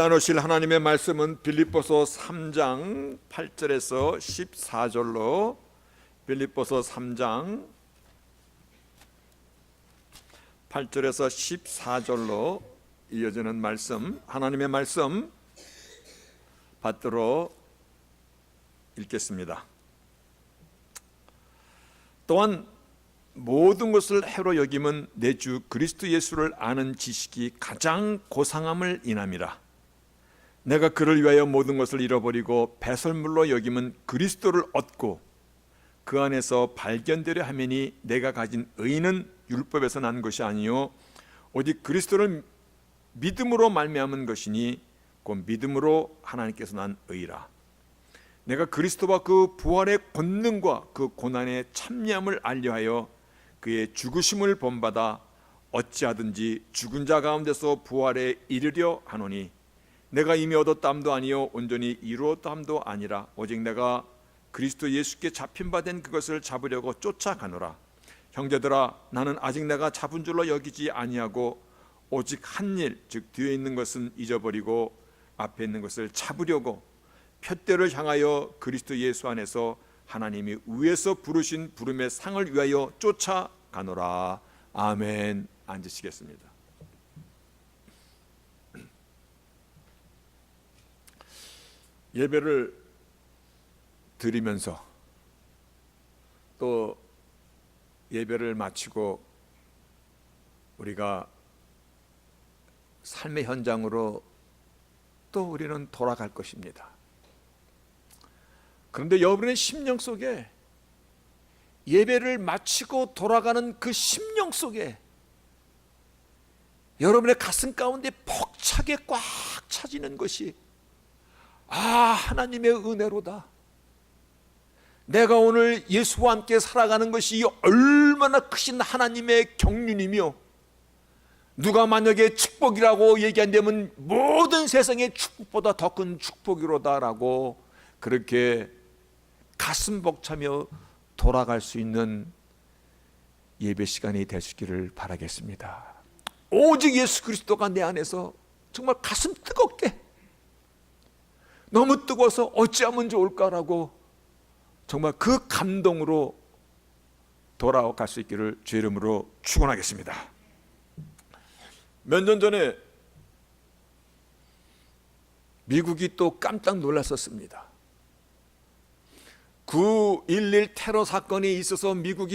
나누실 하나님의 말씀은 빌립보서 3장 8절에서 14절로 빌립보서 3장 8절에서 14절로 이어지는 말씀, 하나님의 말씀 받도록 읽겠습니다. 또한 모든 것을 해로 여김은 내 주 그리스도 예수를 아는 지식이 가장 고상함을 인함이라. 내가 그를 위하여 모든 것을 잃어버리고 배설물로 여김은 그리스도를 얻고 그 안에서 발견되려 하매니 내가 가진 의는 율법에서 난 것이 아니요 오직 그리스도를 믿음으로 말미암은 것이니 곧 믿음으로 하나님께서 난 의라. 내가 그리스도와 그 부활의 권능과 그 고난의 참여함을 알려하여 그의 죽으심을 본받아 어찌하든지 죽은 자 가운데서 부활에 이르려 하노니 내가 이미 얻었다함도 아니요 온전히 이루었다함도 아니라 오직 내가 그리스도 예수께 잡힌 바 된 그것을 잡으려고 쫓아가노라. 형제들아, 나는 아직 내가 잡은 줄로 여기지 아니하고 오직 한 일, 즉 뒤에 있는 것은 잊어버리고 앞에 있는 것을 잡으려고 푯대를 향하여 그리스도 예수 안에서 하나님이 위에서 부르신 부름의 상을 위하여 쫓아가노라. 아멘. 앉으시겠습니다. 예배를 드리면서 또 예배를 마치고 우리가 삶의 현장으로 또 우리는 돌아갈 것입니다. 그런데 여러분의 심령 속에 예배를 마치고 돌아가는 그 심령 속에 여러분의 가슴 가운데 벅차게 꽉 차지는 것이 하나님의 은혜로다. 내가 오늘 예수와 함께 살아가는 것이 얼마나 크신 하나님의 경륜이며 누가 만약에 축복이라고 얘기한다면 모든 세상의 축복보다 더 큰 축복이로다라고 그렇게 가슴 벅차며 돌아갈 수 있는 예배 시간이 될 수 있기를 바라겠습니다. 오직 예수 그리스도가 내 안에서 정말 가슴 뜨겁게 너무 뜨거워서 어찌하면 좋을까라고 정말 그 감동으로 돌아갈 수 있기를 주의 이름으로 축원하겠습니다. 몇 년 전에 미국이 또 깜짝 놀랐었습니다. 9.11 테러 사건이 있어서 미국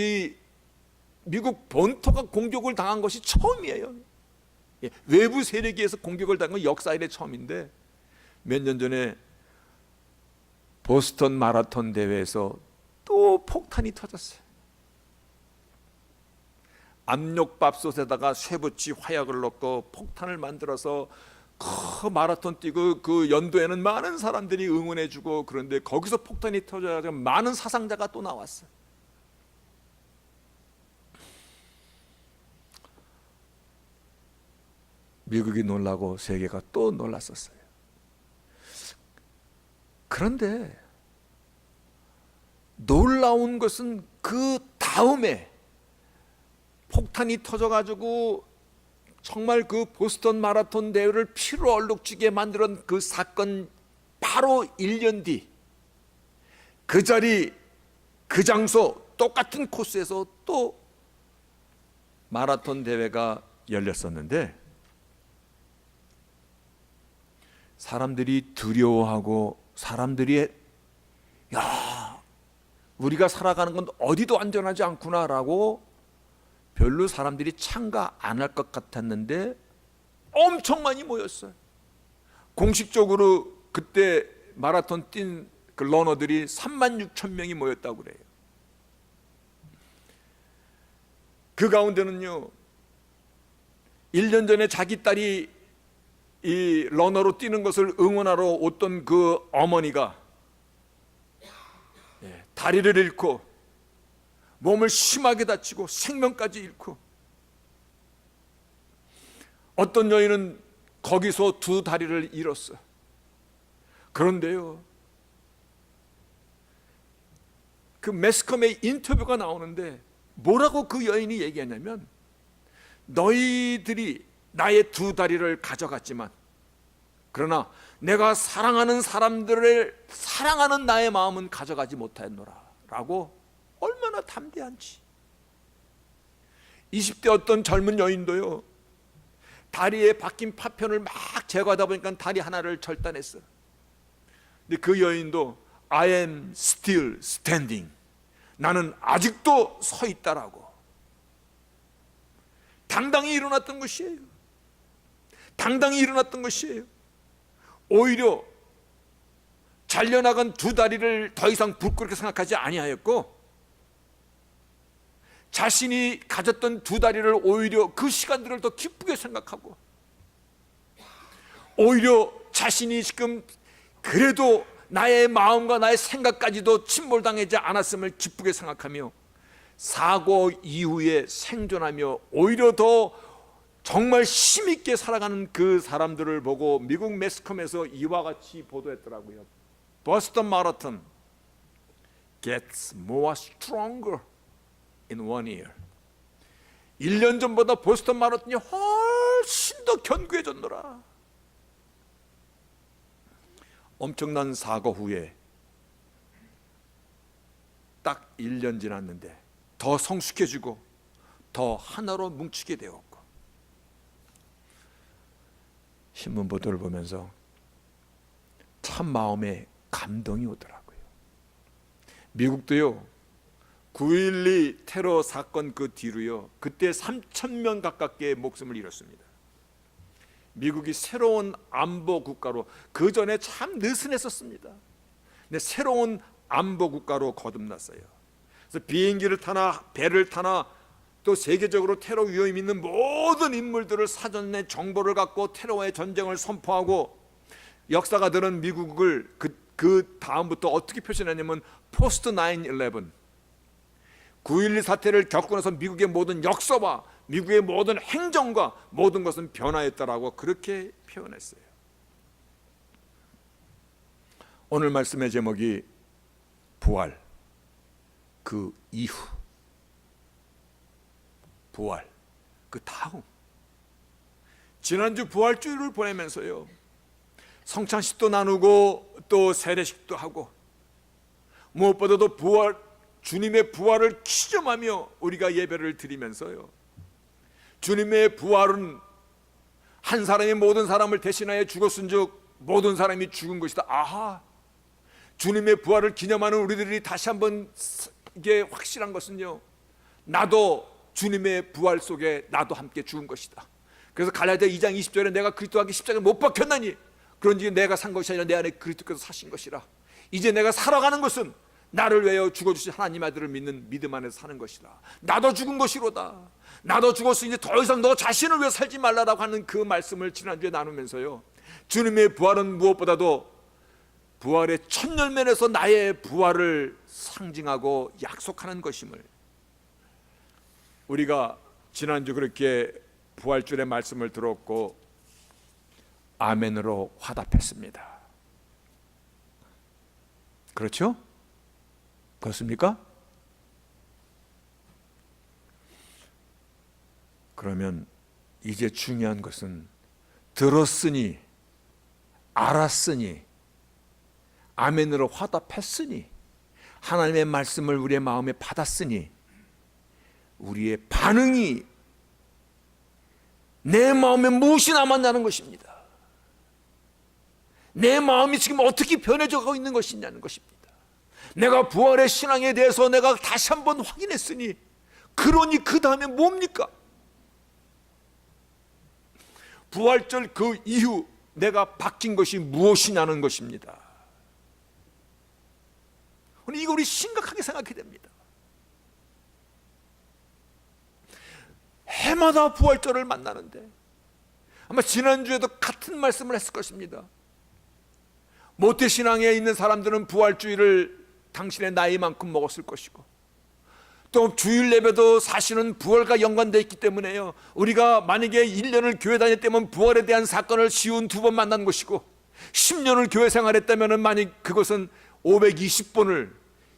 본토가 공격을 당한 것이 처음이에요. 외부 세력에 의해서 공격을 당한 건 역사 이래 처음인데 몇 년 전에 보스턴 마라톤 대회에서 또 폭탄이 터졌어요. 압력밥솥에다가 쇠붙이 화약을 넣고 폭탄을 만들어서 그 마라톤 뛰고 그 연도에는 많은 사람들이 응원해주고 그런데 거기서 폭탄이 터져가지고 많은 사상자가 또 나왔어요. 미국이 놀라고 세계가 또 놀랐었어요. 그런데 놀라운 것은 그 다음에 폭탄이 터져가지고 정말 그 보스턴 마라톤 대회를 피로 얼룩지게 만든 그 사건 바로 1년 뒤 그 자리 그 장소 똑같은 코스에서 또 마라톤 대회가 열렸었는데 사람들이 두려워하고 사람들이 우리가 살아가는 건 어디도 안전하지 않구나라고 별로 사람들이 참가 안 할 것 같았는데 엄청 많이 모였어요. 공식적으로 그때 마라톤 뛴 그 러너들이 36,000명이 모였다고 그래요. 그 가운데는요 1년 전에 자기 딸이 이 러너로 뛰는 것을 응원하러 왔던 그 어머니가 다리를 잃고 몸을 심하게 다치고 생명까지 잃고 어떤 여인은 거기서 2 다리를 잃었어. 그런데요 그 매스컴에 인터뷰가 나오는데 뭐라고 그 여인이 얘기하냐면 너희들이 나의 2 다리를 가져갔지만 그러나 내가 사랑하는 사람들을 사랑하는 나의 마음은 가져가지 못하였노라 라고 얼마나 담대한지. 20대 어떤 젊은 여인도요, 다리에 박힌 파편을 막 제거하다 보니까 다리 하나를 절단했어. 근데 그 여인도 I am still standing, 나는 아직도 서 있다라고 당당히 일어났던 것이에요. 당당히 일어났던 것이에요. 오히려 잘려나간 두 다리를 더 이상 부끄럽게 생각하지 아니하였고, 자신이 가졌던 두 다리를 오히려 그 시간들을 더 기쁘게 생각하고, 오히려 자신이 지금 그래도 나의 마음과 나의 생각까지도 침몰당하지 않았음을 기쁘게 생각하며 사고 이후에 생존하며 오히려 더 정말 힘있게 살아가는 그 사람들을 보고 미국 매스컴에서 이와 같이 보도했더라고요. 보스턴 마라톤 gets more stronger in 1 year. 1년 전보다 보스턴 마라톤이 훨씬 더 견고해졌노라. 엄청난 사고 후에 딱 1년 지났는데 더 성숙해지고 더 하나로 뭉치게 되었고, 신문 보도를 보면서 참 마음에 감동이 오더라고요. 미국도요, 9.12 테러 사건 그 뒤로요, 그때 3,000명 가깝게 목숨을 잃었습니다. 미국이 새로운 안보 국가로, 그 전에 참 느슨했었습니다. 근데 새로운 안보 국가로 거듭났어요. 그래서 비행기를 타나 배를 타나 또 세계적으로 테러 위험이 있는 모든 인물들을 사전에 정보를 갖고 테러와의 전쟁을 선포하고, 역사가들은 미국을 그 다음부터 어떻게 표현하냐면 포스트 9/11, 9.12 사태를 겪고 나서 미국의 모든 역사와 미국의 모든 행정과 모든 것은 변화했다라고 그렇게 표현했어요. 오늘 말씀의 제목이 부활, 그 이후, 부활, 그 다음. 지난주 부활주일을 보내면서요, 성찬식도 나누고 또 세례식도 하고, 무엇보다도 주님의 부활을 기념하며 우리가 예배를 드리면서요, 주님의 부활은 한 사람이 모든 사람을 대신하여 죽었은즉 모든 사람이 죽은 것이다. 아하, 주님의 부활을 기념하는 우리들이 다시 한번 이게 확실한 것은요, 나도 주님의 부활 속에 나도 함께 죽은 것이다. 그래서 갈라디아 2장 20절에 내가 그리스도와 함께 십자가에 못 박혔나니 그런지 내가 산 것이 아니라 내 안에 그리스도께서 사신 것이라. 이제 내가 살아가는 것은 나를 위하여 죽어주신 하나님 아들을 믿는 믿음 안에서 사는 것이다. 나도 죽은 것이로다. 나도 죽었으니 이제 더 이상 너 자신을 위해 살지 말라라고 하는 그 말씀을 지난주에 나누면서요, 주님의 부활은 무엇보다도 부활의 첫 열매에서 나의 부활을 상징하고 약속하는 것임을, 우리가 지난주 그렇게 부활주일의 말씀을 들었고 아멘으로 화답했습니다. 그렇죠? 그렇습니까? 그러면 이제 중요한 것은 들었으니, 알았으니, 아멘으로 화답했으니, 하나님의 말씀을 우리의 마음에 받았으니 우리의 반응이 내 마음에 무엇이 남았냐는 것입니다. 내 마음이 지금 어떻게 변해져 가고 있는 것이냐는 것입니다. 내가 부활의 신앙에 대해서 내가 다시 한번 확인했으니, 그러니 그 다음에 뭡니까? 부활절 그 이후 내가 바뀐 것이 무엇이냐는 것입니다. 이거 우리 심각하게 생각해야 됩니다. 해마다 부활절을 만나는데 아마 지난주에도 같은 말씀을 했을 것입니다. 모태신앙에 있는 사람들은 부활주일을 당신의 나이만큼 먹었을 것이고, 또 주일 예배도 사실은 부활과 연관되어 있기 때문에요, 우리가 만약에 1년을 교회 다녔다면 부활에 대한 사건을 쉬운 2번 만난 것이고, 10년을 교회 생활했다면 만약 그것은 520번을,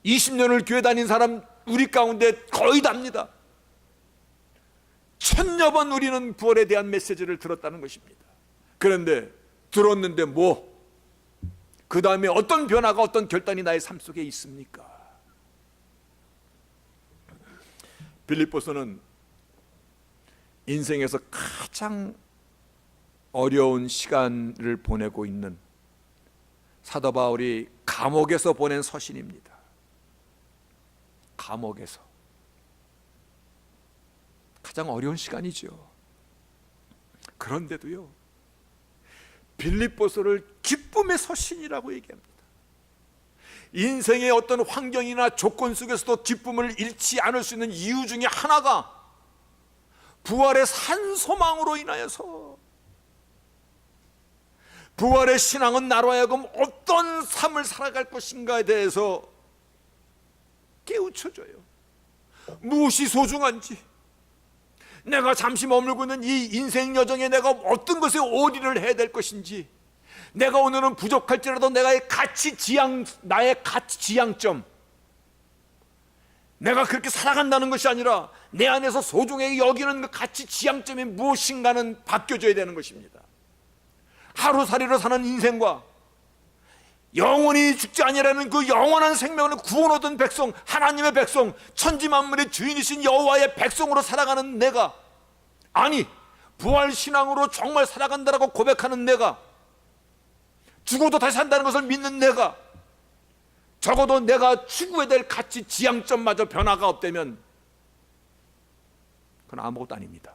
20년을 교회 다닌 사람 우리 가운데 거의 답니다. 1000여 번 우리는 부활에 대한 메시지를 들었다는 것입니다. 그런데 들었는데 뭐? 그 다음에 어떤 변화가, 어떤 결단이 나의 삶 속에 있습니까? 빌립보서는 인생에서 가장 어려운 시간을 보내고 있는 사도 바울이 감옥에서 보낸 서신입니다. 감옥에서 가장 어려운 시간이죠. 그런데도요, 빌립보서를 기쁨의 서신이라고 얘기합니다. 인생의 어떤 환경이나 조건 속에서도 기쁨을 잃지 않을 수 있는 이유 중에 하나가 부활의 산 소망으로 인하여서, 부활의 신앙은 나로 하여금 어떤 삶을 살아갈 것인가에 대해서 깨우쳐줘요. 무엇이 소중한지, 내가 잠시 머물고 있는 이 인생 여정에 내가 어떤 것에 올인을 해야 될 것인지, 내가 오늘은 부족할지라도 나의 가치 지향점, 내가 그렇게 살아간다는 것이 아니라 내 안에서 소중하게 여기는 그 가치 지향점이 무엇인가는 바뀌어져야 되는 것입니다. 하루살이로 사는 인생과 영원히 죽지 아니라는 그 영원한 생명을 구원 얻은 백성, 하나님의 백성, 천지만물의 주인이신 여호와의 백성으로 살아가는 내가, 아니 부활신앙으로 정말 살아간다라고 고백하는 내가, 죽어도 다시 산다는 것을 믿는 내가, 적어도 내가 추구해야 될 가치 지향점마저 변화가 없다면 그건 아무것도 아닙니다.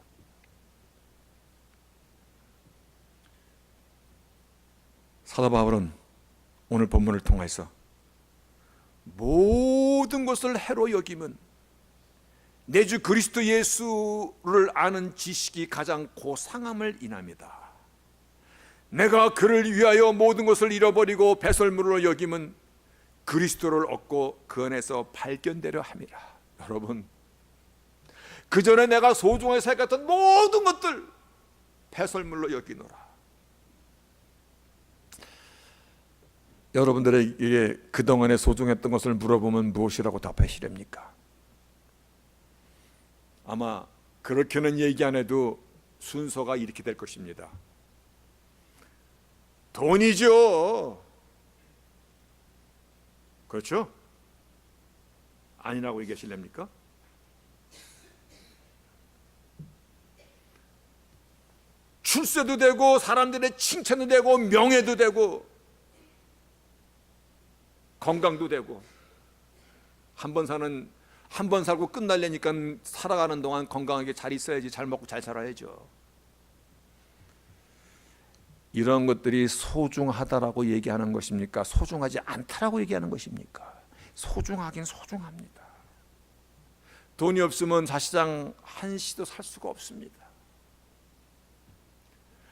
사도 바울은 오늘 본문을 통해서 모든 것을 해로 여김은 내 주 그리스도 예수를 아는 지식이 가장 고상함을 인합니다. 내가 그를 위하여 모든 것을 잃어버리고 배설물로 여김은 그리스도를 얻고 그 안에서 발견되려 함이라. 여러분, 그 전에 내가 소중하게 생각했던 모든 것들 배설물로 여기노라. 여러분들에게 그동안에 소중했던 것을 물어보면 무엇이라고 답하시렵니까? 아마 그렇게는 얘기 안 해도 순서가 이렇게 될 것입니다. 돈이죠. 그렇죠? 아니라고 얘기하실랍니까? 출세도 되고 사람들의 칭찬도 되고 명예도 되고 건강도 되고, 한 번 살고 끝날려니까 살아가는 동안 건강하게 잘 있어야지, 잘 먹고 잘 살아야죠. 이런 것들이 소중하다라고 얘기하는 것입니까? 소중하지 않다라고 얘기하는 것입니까? 소중하긴 소중합니다. 돈이 없으면 사실상 한시도 살 수가 없습니다.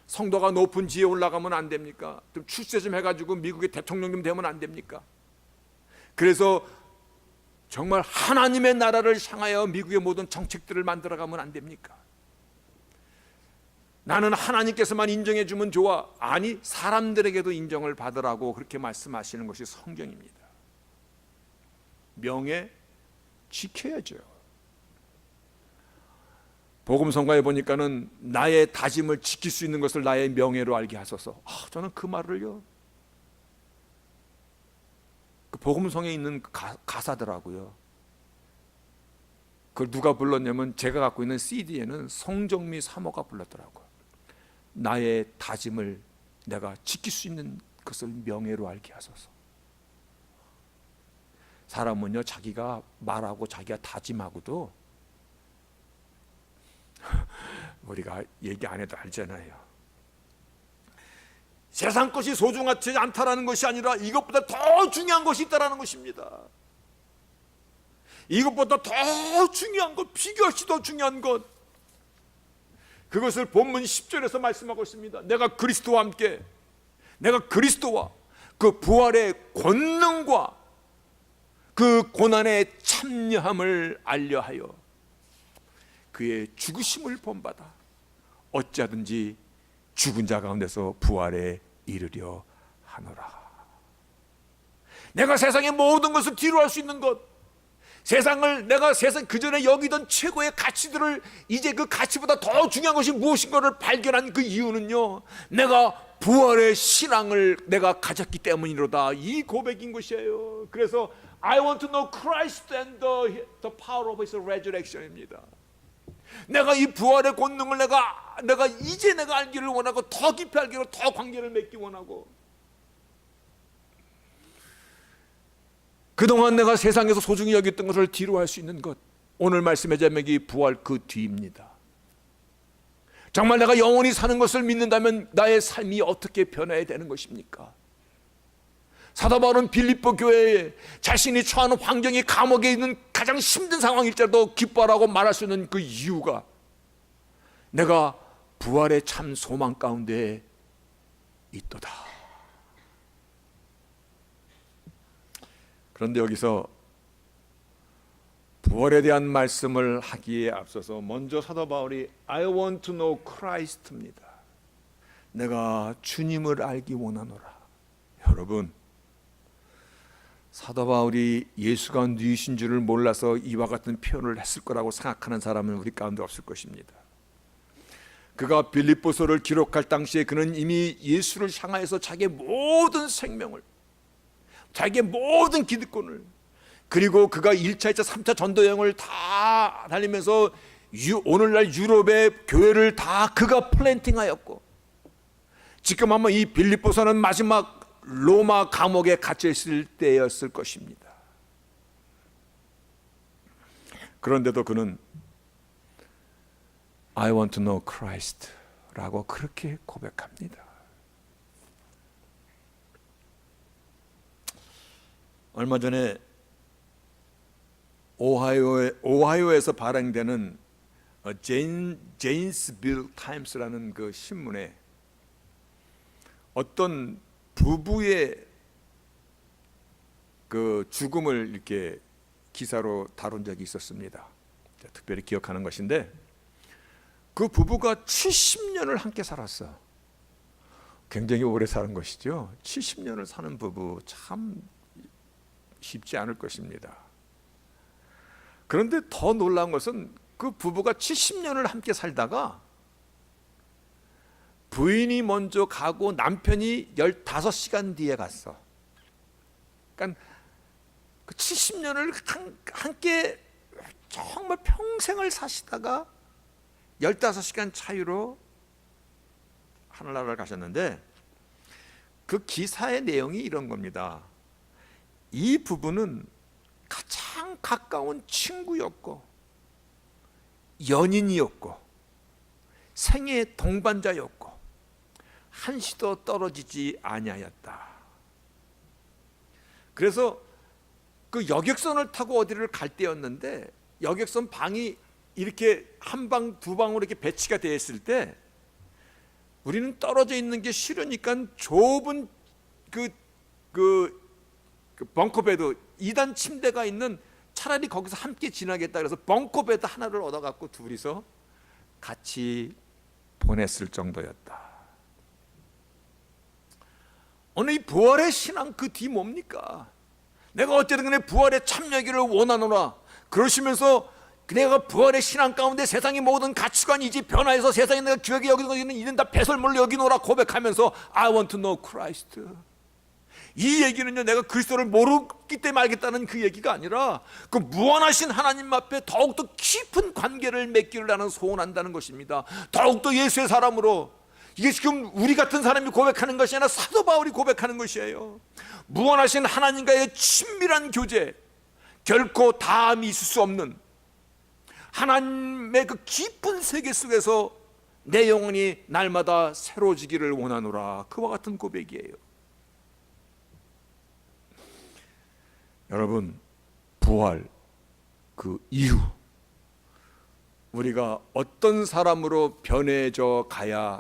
성도가 높은 지에 올라가면 안 됩니까? 좀 출세 좀 해가지고 미국의 대통령 좀 되면 안 됩니까? 그래서 정말 하나님의 나라를 향하여 미국의 모든 정책들을 만들어가면 안 됩니까? 나는 하나님께서만 인정해 주면 좋아. 아니, 사람들에게도 인정을 받으라고 그렇게 말씀하시는 것이 성경입니다. 명예 지켜야죠. 복음성가에 보니까는 나의 다짐을 지킬 수 있는 것을 나의 명예로 알게 하소서. 저는 그 말을요, 그 복음성에 있는 가사더라고요. 그걸 누가 불렀냐면 제가 갖고 있는 CD에는 성정미 사모가 불렀더라고요. 나의 다짐을 내가 지킬 수 있는 것을 명예로 알게 하소서. 사람은요, 자기가 말하고 자기가 다짐하고도 우리가 얘기 안 해도 알잖아요. 세상 것이 소중하지 않다라는 것이 아니라 이것보다 더 중요한 것이 있다라는 것입니다. 이것보다 더 중요한 것, 비교할 수 더 중요한 것, 그것을 본문 10절에서 말씀하고 있습니다. 내가 그리스도와 함께, 내가 그리스도와 그 부활의 권능과 그 고난의 참여함을 알려하여 그의 죽으심을 본받아 어찌하든지 죽은 자 가운데서 부활에 이르려 하노라. 내가 세상의 모든 것을 뒤로 할 수 있는 것, 세상을 내가 세상 그전에 여기던 최고의 가치들을 이제 그 가치보다 더 중요한 것이 무엇인가를 발견한 그 이유는요, 내가 부활의 신앙을 내가 가졌기 때문이로다. 이 고백인 것이에요. 그래서 I want to know Christ and the power of His resurrection입니다. 내가 이 부활의 권능을 내가 이제 내가 알기를 원하고, 더 깊이 알기로, 더 관계를 맺기 원하고, 그동안 내가 세상에서 소중히 여겼던 것을 뒤로 할 수 있는 것, 오늘 말씀의 제목이 부활 그 뒤입니다. 정말 내가 영원히 사는 것을 믿는다면 나의 삶이 어떻게 변해야 되는 것입니까? 사도 바울은 빌립보 교회에 자신이 처하는 환경이 감옥에 있는 가장 힘든 상황일지라도 기뻐하라고 말할 수 있는 그 이유가, 내가 부활의 참 소망 가운데 있도다. 그런데 여기서 부활에 대한 말씀을 하기에 앞서서 먼저 사도 바울이 I want to know Christ입니다. 내가 주님을 알기 원하노라. 여러분, 사도 바울이 예수가 누구신 줄을 몰라서 이와 같은 표현을 했을 거라고 생각하는 사람은 우리 가운데 없을 것입니다. 그가 빌립보서를 기록할 당시에 그는 이미 예수를 향하여서 자기의 모든 생명을, 자기의 모든 기득권을, 그리고 그가 1차, 2차, 3차 전도 여행을 다 달리면서 오늘날 유럽의 교회를 다 그가 플랜팅하였고, 지금 아마 이 빌립보서는 마지막 로마 감옥에 갇혀 있을 때였을 것입니다. 그런데도 그는 I want to know Christ 라고 그렇게 고백합니다. 얼마 전에 오하이오에서 발행되는 제인스빌 타임스라는 그 신문에 어떤 부부의 그 죽음을 이렇게 기사로 다룬 적이 있었습니다. 특별히 기억하는 것인데, 그 부부가 70년을 함께 살았어. 굉장히 오래 사는 것이죠. 70년을 사는 부부 참 쉽지 않을 것입니다. 그런데 더 놀라운 것은 그 부부가 70년을 함께 살다가 부인이 먼저 가고 남편이 15시간 뒤에 갔어. 그러니까 그 70년을 함께 정말 평생을 사시다가 15시간 차이로 하늘나라를 가셨는데, 그 기사의 내용이 이런 겁니다. 이 부부는 가장 가까운 친구였고 연인이었고 생애 동반자였고 한시도 떨어지지 아니하였다. 그래서 그 여객선을 타고 어디를 갈 때였는데, 여객선 방이 이렇게 한 방, 두 방으로 이렇게 배치가 되어 있을 때, 우리는 떨어져 있는 게 싫으니까 좁은 그 벙커베드 2단 침대가 있는, 차라리 거기서 함께 지나겠다 그래서 벙커베드 하나를 얻어갖고 둘이서 같이 보냈을 정도였다. 오늘 이 부활의 신앙 그 뒤 뭡니까? 내가 어쨌든 간에 부활에 참여하기를 원하노라. 그러시면서 내가 부활의 신앙 가운데 세상의 모든 가치관이 이제 변화해서 세상에 내가 귀하게 여기는 것은 이는 다 배설물로 여기노라 고백하면서 I want to know Christ. 이 얘기는요, 내가 그리스도를 모르기 때문에 알겠다는 그 얘기가 아니라 그 무한하신 하나님 앞에 더욱더 깊은 관계를 맺기를 나는 소원한다는 것입니다. 더욱더 예수의 사람으로. 이게 지금 우리 같은 사람이 고백하는 것이 아니라 사도 바울이 고백하는 것이에요. 무한하신 하나님과의 친밀한 교제, 결코 다함이 있을 수 없는 하나님의 그 깊은 세계 속에서 내 영혼이 날마다 새로워지기를 원하노라. 그와 같은 고백이에요. 여러분, 부활 그 이후 우리가 어떤 사람으로 변해져 가야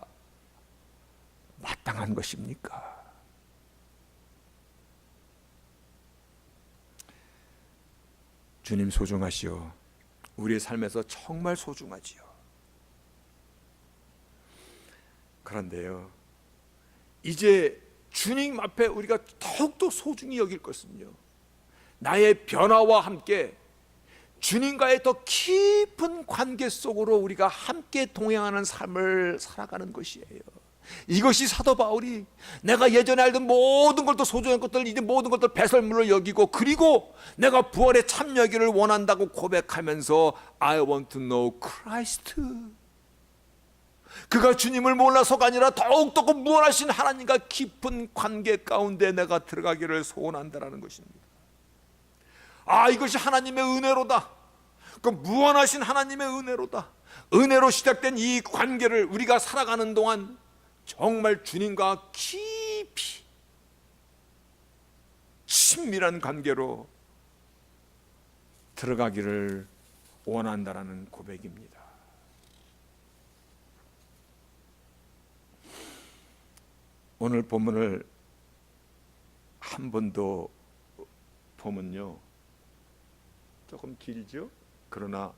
마땅한 것입니까? 주님 소중하시오. 우리의 삶에서 정말 소중하지요. 그런데요, 이제 주님 앞에 우리가 더욱더 소중히 여길 것은요, 나의 변화와 함께 주님과의 더 깊은 관계 속으로 우리가 함께 동행하는 삶을 살아가는 것이에요. 이것이 사도 바울이 내가 예전에 알던 모든 것도 소중한 것들, 이제 모든 것들 배설물로 여기고, 그리고 내가 부활에 참여하기를 원한다고 고백하면서 I want to know Christ, 그가 주님을 몰라서가 아니라 더욱더 그 무한하신 하나님과 깊은 관계 가운데 내가 들어가기를 소원한다라는 것입니다. 이것이 하나님의 은혜로다. 그 무한하신 하나님의 은혜로다. 은혜로 시작된 이 관계를 우리가 살아가는 동안 정말 주님과 깊이 친밀한 관계로 들어가기를 원한다라는 고백입니다. 오늘 본문을 한 번 더 보면요, 조금 길죠? 그러나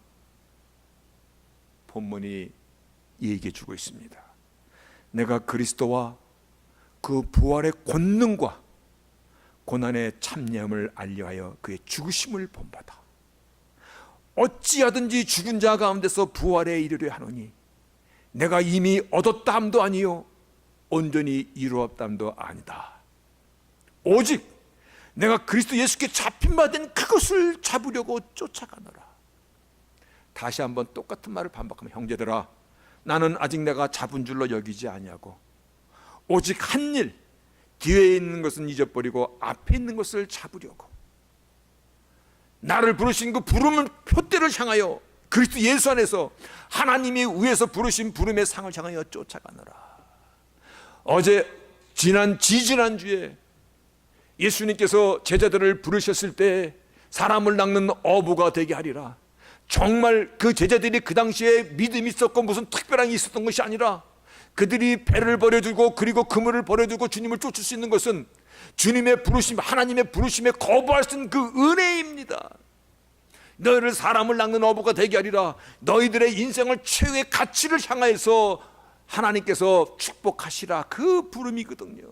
본문이 얘기해 주고 있습니다. 내가 그리스도와 그 부활의 권능과 고난의 참여함을 알려하여 그의 죽으심을 본받아 어찌하든지 죽은 자 가운데서 부활에 이르려 하노니 내가 이미 얻었다 함도 아니요 온전히 이루었다 함도 아니다. 오직 내가 그리스도 예수께 잡힌 바 된 그것을 잡으려고 쫓아가노라. 다시 한번 똑같은 말을 반복하면, 형제들아, 나는 아직 내가 잡은 줄로 여기지 아니하고 오직 한 일, 뒤에 있는 것은 잊어버리고 앞에 있는 것을 잡으려고 나를 부르신 그 부름을 표대를 향하여 그리스도 예수 안에서 하나님이 위에서 부르신 부름의 상을 향하여 쫓아가노라. 어제 지지난주에 예수님께서 제자들을 부르셨을 때 사람을 낚는 어부가 되게 하리라. 정말 그 제자들이 그 당시에 믿음이 있었고 무슨 특별한 게 있었던 것이 아니라 그들이 배를 버려두고 그리고 그물을 버려두고 주님을 쫓을 수 있는 것은 주님의 부르심, 하나님의 부르심에 거부할 수 있는 그 은혜입니다. 너희를 사람을 낚는 어부가 되게 하리라. 너희들의 인생을 최후의 가치를 향하여서 하나님께서 축복하시라, 그 부름이거든요.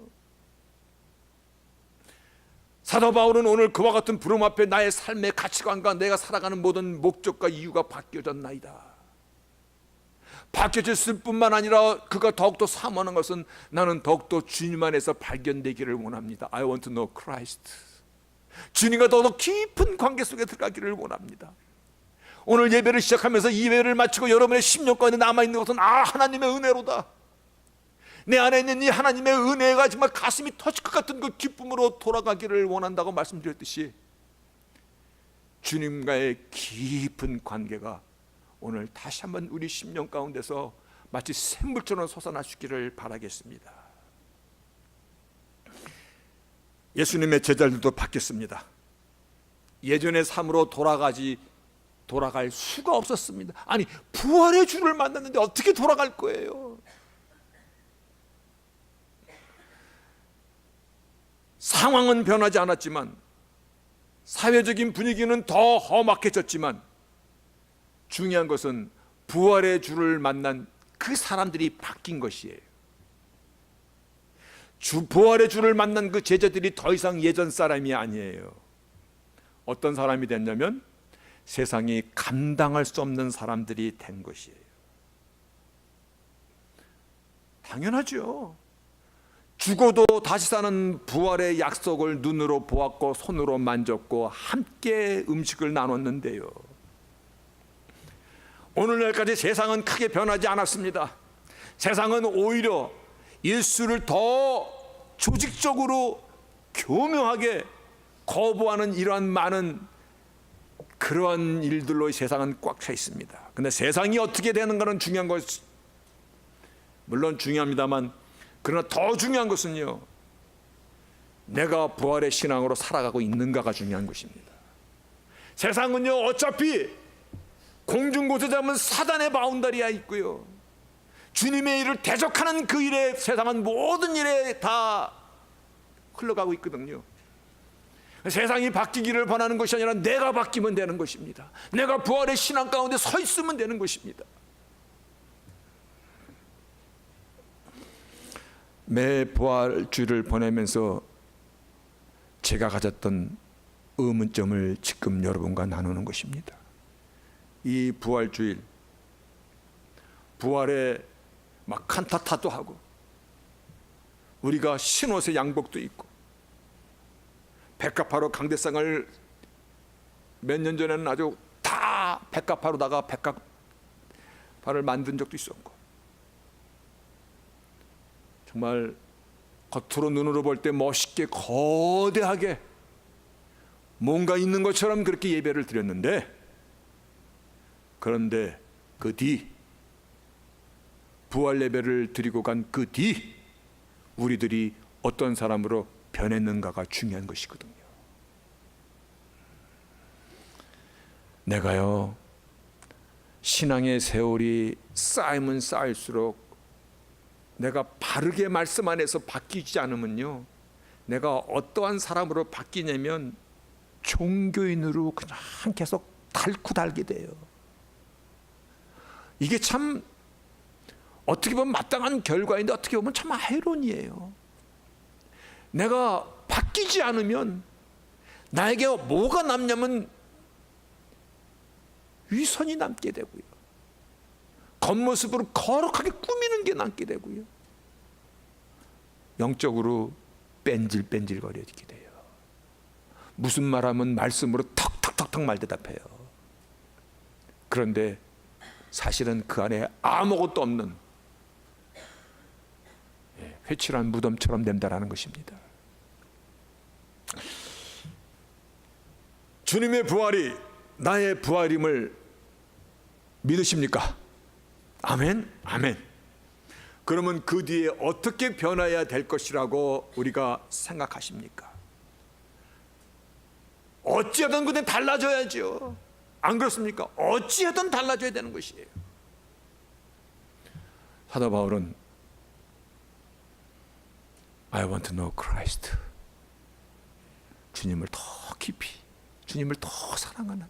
사도 바울은 오늘 그와 같은 부름 앞에 나의 삶의 가치관과 내가 살아가는 모든 목적과 이유가 바뀌어졌나이다. 바뀌어졌을 뿐만 아니라 그가 더욱더 사모하는 것은 나는 더욱더 주님 안에서 발견되기를 원합니다. I want to know Christ. 주님과 더욱더 깊은 관계 속에 들어가기를 원합니다. 오늘 예배를 시작하면서 이 예배를 마치고 여러분의 심령 가운데 남아있는 것은 하나님의 은혜로다. 내 안에 있는 이 하나님의 은혜가 정말 가슴이 터질 것 같은 그 기쁨으로 돌아가기를 원한다고 말씀드렸듯이 주님과의 깊은 관계가 오늘 다시 한번 우리 심령 가운데서 마치 샘물처럼 솟아나시기를 바라겠습니다. 예수님의 제자들도 바뀌었습니다. 예전의 삶으로 돌아갈 수가 없었습니다. 아니, 부활의 주를 만났는데 어떻게 돌아갈 거예요? 상황은 변하지 않았지만, 사회적인 분위기는 더 험악해졌지만, 중요한 것은 부활의 주를 만난 그 사람들이 바뀐 것이에요. 부활의 주를 만난 그 제자들이 더 이상 예전 사람이 아니에요. 어떤 사람이 됐냐면 세상이 감당할 수 없는 사람들이 된 것이에요. 당연하죠. 죽어도 다시 사는 부활의 약속을 눈으로 보았고 손으로 만졌고 함께 음식을 나눴는데요, 오늘날까지 세상은 크게 변하지 않았습니다. 세상은 오히려 예수를 더 조직적으로 교묘하게 거부하는 이러한 많은 그러한 일들로 세상은 꽉 차 있습니다. 근데 세상이 어떻게 되는가는 중요한 것, 물론 중요합니다만, 그러나 더 중요한 것은요, 내가 부활의 신앙으로 살아가고 있는가가 중요한 것입니다. 세상은요, 어차피 공중곳에 잡으면 사단의 바운다리에 있고요, 주님의 일을 대적하는 그 일에 세상은 모든 일에 다 흘러가고 있거든요. 세상이 바뀌기를 바라는 것이 아니라 내가 바뀌면 되는 것입니다. 내가 부활의 신앙 가운데 서 있으면 되는 것입니다. 매 부활주를 보내면서 제가 가졌던 의문점을 지금 여러분과 나누는 것입니다. 이 부활주일, 부활에 막 칸타타도 하고, 우리가 신옷의 양복도 입고, 백합화로 강대상을 몇 년 전에는 아주 다 백합화로다가 백합화를 만든 적도 있었고, 정말 겉으로 눈으로 볼 때 멋있게 거대하게 뭔가 있는 것처럼 그렇게 예배를 드렸는데, 그런데 그 뒤, 부활 예배를 드리고 간 그 뒤 우리들이 어떤 사람으로 변했는가가 중요한 것이거든요. 내가요, 신앙의 세월이 쌓이면 쌓일수록 내가 바르게 말씀 안에서 바뀌지 않으면요, 내가 어떠한 사람으로 바뀌냐면 종교인으로 그냥 계속 닳고 닳게 돼요. 이게 참 어떻게 보면 마땅한 결과인데 어떻게 보면 참 아이러니예요. 내가 바뀌지 않으면 나에게 뭐가 남냐면 위선이 남게 되고요, 겉모습으로 거룩하게 꾸미는 게 남게 되고요, 영적으로 뺀질뺀질거리게 돼요. 무슨 말하면 말씀으로 턱턱턱턱 말대답해요. 그런데 사실은 그 안에 아무것도 없는 회칠한 무덤처럼 된다라는 것입니다. 주님의 부활이 나의 부활임을 믿으십니까? 아멘? 아멘. 그러면 그 뒤에 어떻게 변화해야 될 것이라고 우리가 생각하십니까? 어찌하든 그냥 달라져야죠. 안 그렇습니까? 어찌하든 달라져야 되는 것이에요. 사도 바울은 I want to know Christ, 주님을 더 깊이, 주님을 더 사랑하는,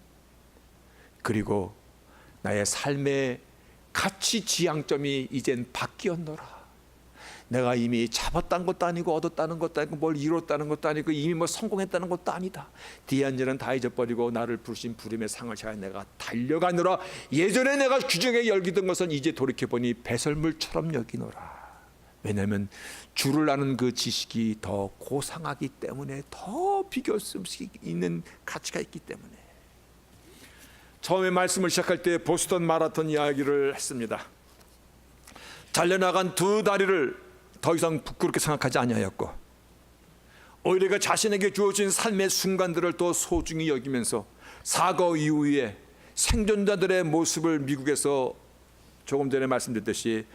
그리고 나의 삶의 가치 지향점이 이젠 바뀌었노라. 내가 이미 잡았다는 것도 아니고 얻었다는 것도 아니고 뭘 이뤘다는 것도 아니고 이미 뭐 성공했다는 것도 아니다. 뒤한 일은 다 잊어버리고 나를 부르신 부름의 상을 향해 내가 달려가노라. 예전에 내가 규정에 열기던 것은 이제 돌이켜보니 배설물처럼 여기노라. 왜냐하면 주를 아는 그 지식이 더 고상하기 때문에, 더 비교할 수 있는 가치가 있기 때문에. 처음에 말씀을 시작할 때 보스턴 마라톤 이야기를 했습니다. 잘려나간 두 다리를 더 이상 부끄럽게 생각하지 아니하였고, 오히려 그 자신에게 주어진 삶의 순간들을 또 소중히 여기면서 사고 이후에 생존자들의 모습을 미국에서 조금 전에 말씀드렸듯이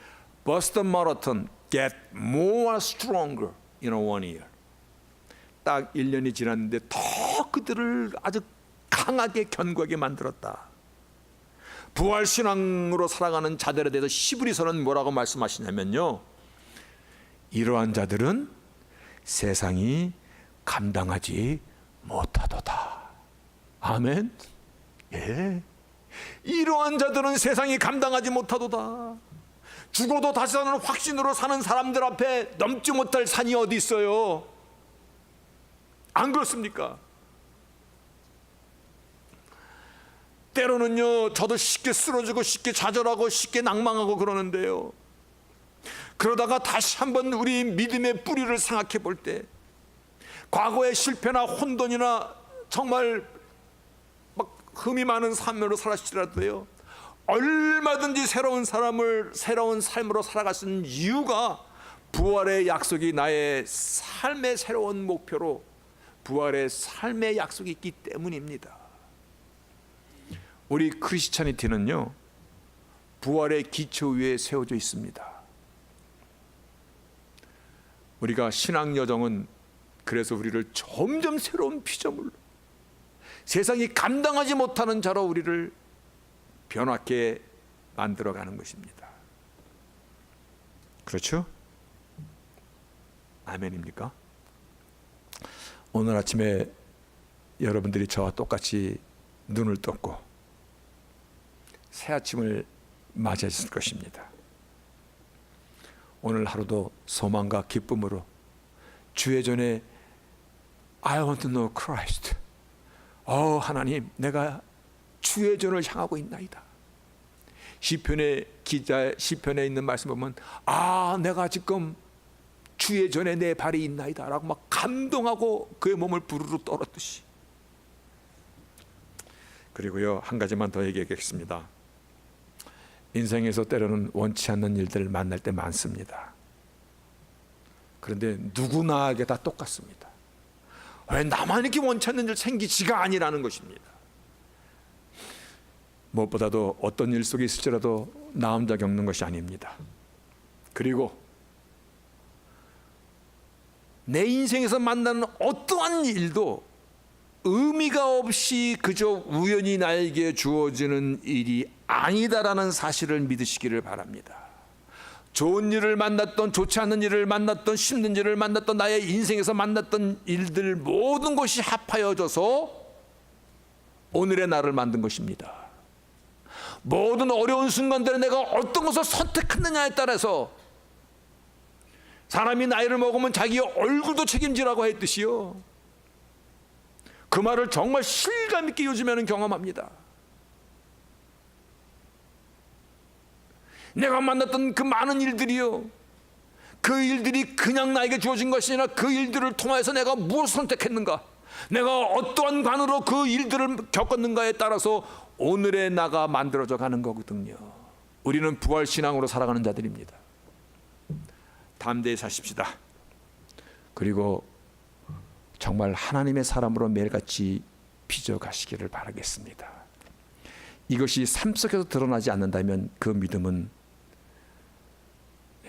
보스턴 마라톤 get more stronger in one year, 딱 1년이 지났는데 더 그들을 아주 강하게 견고하게 만들었다. 부활신앙으로 살아가는 자들에 대해서 히브리서는 뭐라고 말씀하시냐면요, 이러한 자들은 세상이 감당하지 못하도다. 아멘. 예. 이러한 자들은 세상이 감당하지 못하도다. 죽어도 다시 사는 확신으로 사는 사람들 앞에 넘지 못할 산이 어디 있어요? 안 그렇습니까? 때로는요, 저도 쉽게 쓰러지고 쉽게 좌절하고 쉽게 낭망하고 그러는데요, 그러다가 다시 한번 우리 믿음의 뿌리를 생각해 볼 때, 과거의 실패나 혼돈이나 정말 막 흠이 많은 삶으로 살았을지라도요, 얼마든지 새로운 삶으로 살아갈 수 있는 이유가 부활의 약속이 나의 삶의 새로운 목표로, 부활의 삶의 약속이 있기 때문입니다. 우리 크리스찬이티는요, 부활의 기초 위에 세워져 있습니다. 우리가 신앙 여정은 그래서 우리를 점점 새로운 피조물로, 세상이 감당하지 못하는 자로 우리를 변화케 만들어가는 것입니다. 그렇죠? 아멘입니까? 오늘 아침에 여러분들이 저와 똑같이 눈을 떴고 새 아침을 맞이했을 것입니다. 오늘 하루도 소망과 기쁨으로 주의 전에 I want to know Christ, 하나님, 내가 주의 전을 향하고 있나이다. 시편의 기자 시편에 있는 말씀 보면 내가 지금 주의 전에 내 발이 있나이다 라고 막 감동하고 그의 몸을 부르르 떨었듯이. 그리고요, 한 가지만 더 얘기하겠습니다. 인생에서 때로는 원치 않는 일들을 만날 때 많습니다. 그런데 누구나에게 다 똑같습니다. 왜 나만 이렇게 원치 않는 일 생기지가 아니라는 것입니다. 무엇보다도 어떤 일 속에 있을지라도 나 혼자 겪는 것이 아닙니다. 그리고 내 인생에서 만나는 어떠한 일도 의미가 없이 그저 우연히 나에게 주어지는 일이 아니다라는 사실을 믿으시기를 바랍니다. 좋은 일을 만났던, 좋지 않은 일을 만났던, 힘든 일을 만났던, 나의 인생에서 만났던 일들 모든 것이 합하여져서 오늘의 나를 만든 것입니다. 모든 어려운 순간들에 내가 어떤 것을 선택했느냐에 따라서 사람이 나이를 먹으면 자기 얼굴도 책임지라고 했듯이요, 그 말을 정말 실감 있게 요즘에는 경험합니다. 내가 만났던 그 많은 일들이요, 그 일들이 그냥 나에게 주어진 것이 아니라 그 일들을 통해서 내가 무엇을 선택했는가, 내가 어떠한 관으로 그 일들을 겪었는가에 따라서 오늘의 나가 만들어져 가는 거거든요. 우리는 부활신앙으로 살아가는 자들입니다. 담대히 사십시다. 그리고 정말 하나님의 사람으로 매일같이 빚어가시기를 바라겠습니다. 이것이 삶 속에서 드러나지 않는다면 그 믿음은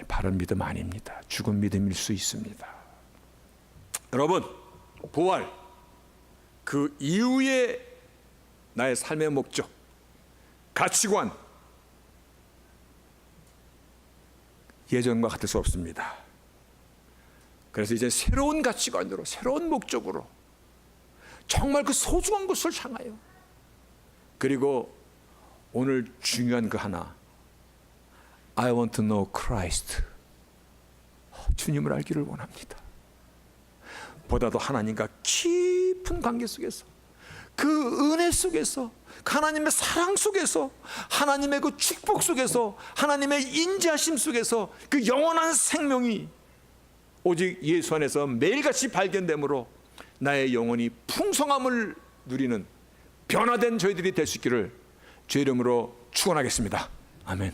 바른 믿음 아닙니다. 죽은 믿음일 수 있습니다. 여러분, 부활 그 이후에 나의 삶의 목적, 가치관 예전과 같을 수 없습니다. 그래서 이제 새로운 가치관으로, 새로운 목적으로 정말 그 소중한 것을 향하여, 그리고 오늘 중요한 그 하나, I want to know Christ, 주님을 알기를 원합니다. 보다도 하나님과 깊은 관계 속에서, 그 은혜 속에서, 하나님의 사랑 속에서, 하나님의 그 축복 속에서, 하나님의 인자심 속에서 그 영원한 생명이 오직 예수 안에서 매일같이 발견되므로 나의 영혼이 풍성함을 누리는 변화된 저희들이 될 수 있기를 주의 이름으로 축원하겠습니다. 아멘.